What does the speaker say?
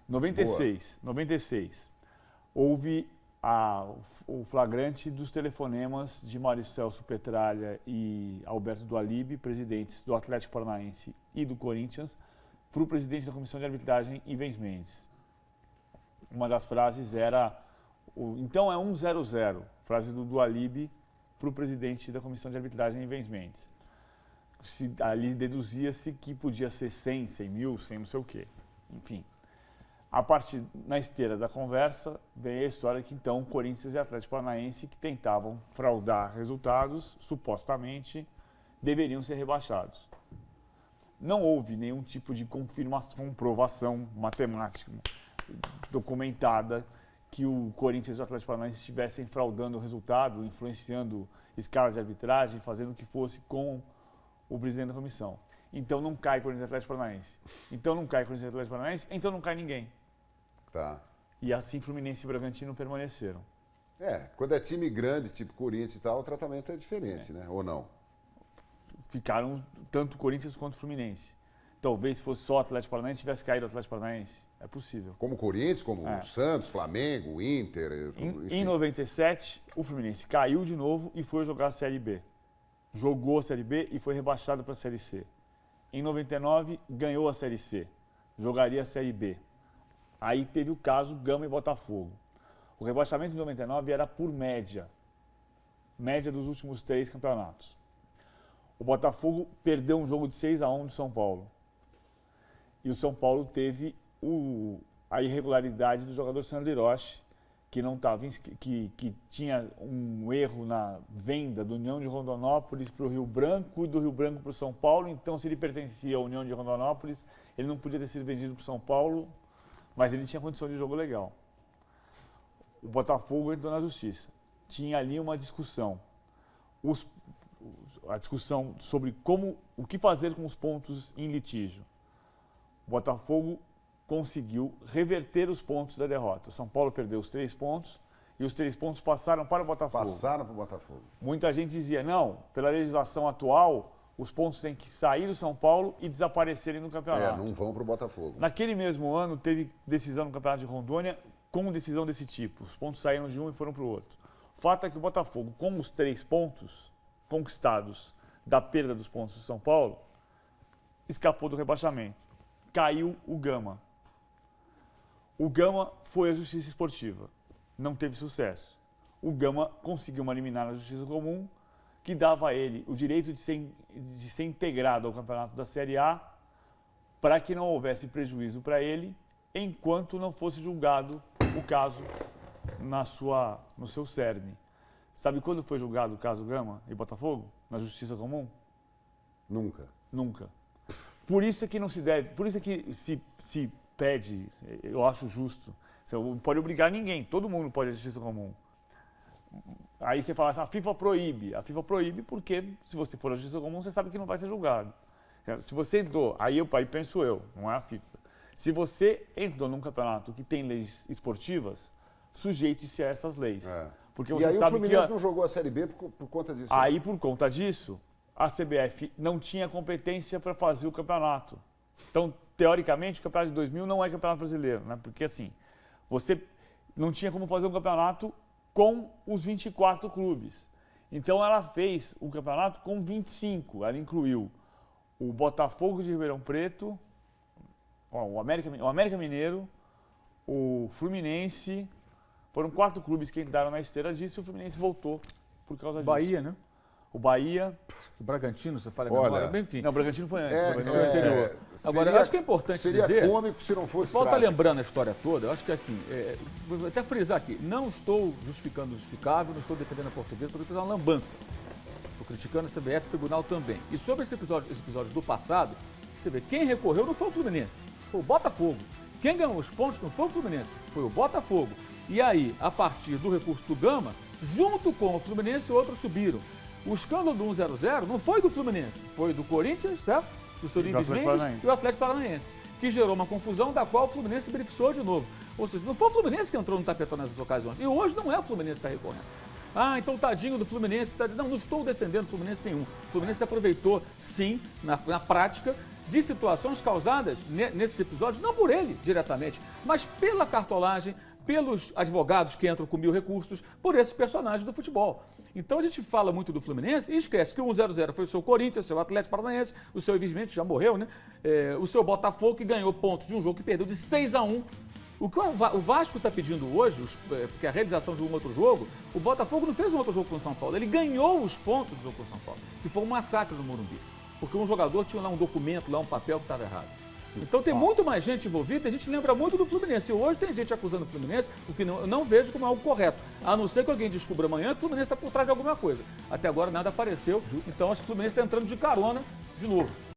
96. Houve o flagrante dos telefonemas de Maurício Celso Petralha e Alberto Dualib, presidentes do Atlético Paranaense e do Corinthians, para o presidente da Comissão de Arbitragem, Ivens Mendes. Uma das frases era, então é 1-0-0, frase do Dualib para o presidente da Comissão de Arbitragem, Ivens Mendes. Ali deduzia-se que podia ser 100, 100 mil, 100 não sei o quê. Enfim, na esteira da conversa, veio a história que então Corinthians e Atlético Paranaense, que tentavam fraudar resultados, supostamente, deveriam ser rebaixados. Não houve nenhum tipo de comprovação matemática documentada que o Corinthians e o Atlético Paranaense estivessem fraudando o resultado, influenciando escala de arbitragem, fazendo o que fosse com o presidente da comissão. Então não cai Corinthians e Atlético Paranaense. Então não cai Corinthians e Atlético Paranaense, então não cai ninguém. Tá. E assim Fluminense e Bragantino permaneceram. Quando é time grande, tipo Corinthians e tal, o tratamento é diferente, né? Ou não? Ficaram tanto Corinthians quanto Fluminense. Talvez se fosse só Atlético Paranaense, tivesse caído o Atlético Paranaense. É possível. Como Corinthians, como Santos, Flamengo, Inter... Em 97, o Fluminense caiu de novo e foi jogar a Série B. Jogou a Série B e foi rebaixado para a Série C. Em 99, ganhou a Série C. Jogaria a Série B. Aí teve o caso Gama e Botafogo. O rebaixamento em 99 era por média. Média dos últimos 3 campeonatos. O Botafogo perdeu um jogo de 6-1 do São Paulo. E o São Paulo teve a irregularidade do jogador Sandro Hiroshi, que não tava, que tinha um erro na venda do União de Rondonópolis para o Rio Branco e do Rio Branco para o São Paulo. Então, se ele pertencia à União de Rondonópolis, ele não podia ter sido vendido para o São Paulo, mas ele tinha condição de jogo legal. O Botafogo entrou na justiça. Tinha ali uma discussão. A discussão sobre o que fazer com os pontos em litígio. O Botafogo conseguiu reverter os pontos da derrota. O São Paulo perdeu os 3 pontos e os 3 pontos passaram para o Botafogo. Passaram para o Botafogo. Muita gente dizia, não, pela legislação atual, os pontos têm que sair do São Paulo e desaparecerem no campeonato. Não vão para o Botafogo. Naquele mesmo ano, teve decisão no Campeonato de Rondônia com decisão desse tipo. Os pontos saíram de um e foram para o outro. O fato é que o Botafogo, com os 3 pontos conquistados da perda dos pontos do São Paulo, escapou do rebaixamento. Caiu o Gama. O Gama foi à Justiça Esportiva. Não teve sucesso. O Gama conseguiu uma liminar na Justiça Comum que dava a ele o direito de ser integrado ao campeonato da Série A para que não houvesse prejuízo para ele enquanto não fosse julgado o caso no seu cerne. Sabe quando foi julgado o caso Gama e Botafogo? Na Justiça Comum? Nunca. Nunca. Por isso é que não se deve, por isso é que se pede, eu acho justo, você não pode obrigar ninguém, todo mundo pode ir à Justiça Comum. Aí você fala, a FIFA proíbe porque se você for à Justiça Comum, você sabe que não vai ser julgado. Se você entrou, aí penso eu, não é a FIFA. Se você entrou num campeonato que tem leis esportivas, sujeite-se a essas leis. Porque você e aí sabe o Fluminense não jogou a Série B por conta disso? Aí, por conta disso, a CBF não tinha competência para fazer o campeonato. Então, teoricamente, o campeonato de 2000 não é campeonato brasileiro, né? Porque assim, você não tinha como fazer um campeonato com os 24 clubes. Então, ela fez o campeonato com 25. Ela incluiu o Botafogo de Ribeirão Preto, o América Mineiro, o Fluminense. Foram 4 clubes que entraram na esteira disso e o Fluminense voltou por causa disso. Bahia, né? O Bahia. O Bragantino, você fala Olha, agora, enfim. Não, o Bragantino foi antes, foi anterior. Agora, eu acho que é importante seria dizer... Seria cômico se não fosse Falta trágico. lembrando a história toda, eu acho que assim, vou até frisar aqui, não estou justificando o justificável, não estou defendendo a portuguesa, estou fazendo uma lambança. Estou criticando a CBF e o Tribunal também. E sobre esses episódios do passado, você vê, quem recorreu não foi o Fluminense, foi o Botafogo. Quem ganhou os pontos não foi o Fluminense, foi o Botafogo. E aí, a partir do recurso do Gama, junto com o Fluminense, outros subiram. O escândalo do 1-0-0 não foi do Fluminense, foi do Corinthians, certo? Do Sorin Mendes e o Atlético Paranaense, que gerou uma confusão da qual o Fluminense se beneficiou de novo. Ou seja, não foi o Fluminense que entrou no tapetão nessas ocasiões. E hoje não é o Fluminense que está recorrendo. Ah, então tadinho do Fluminense. Não estou defendendo o Fluminense nenhum. O Fluminense se aproveitou, sim, na prática, de situações causadas nesses episódios, não por ele diretamente, mas pela cartolagem, pelos advogados que entram com 1000 recursos, por esses personagens do futebol. Então a gente fala muito do Fluminense e esquece que o 1-0-0 foi o seu Corinthians, o seu Atlético Paranaense, o seu, evidentemente, já morreu, né? O seu Botafogo, que ganhou pontos de um jogo que perdeu de 6-1. O que o Vasco está pedindo hoje, porque a realização de um outro jogo, o Botafogo não fez um outro jogo com o São Paulo, ele ganhou os pontos do jogo com o São Paulo, que foi um massacre no Morumbi, porque um jogador tinha lá um documento, lá um papel que estava errado. Então tem muito mais gente envolvida, a gente lembra muito do Fluminense. E hoje tem gente acusando o Fluminense, o que eu não vejo como algo correto, a não ser que alguém descubra amanhã que o Fluminense está por trás de alguma coisa. Até agora nada apareceu, então acho que o Fluminense está entrando de carona de novo.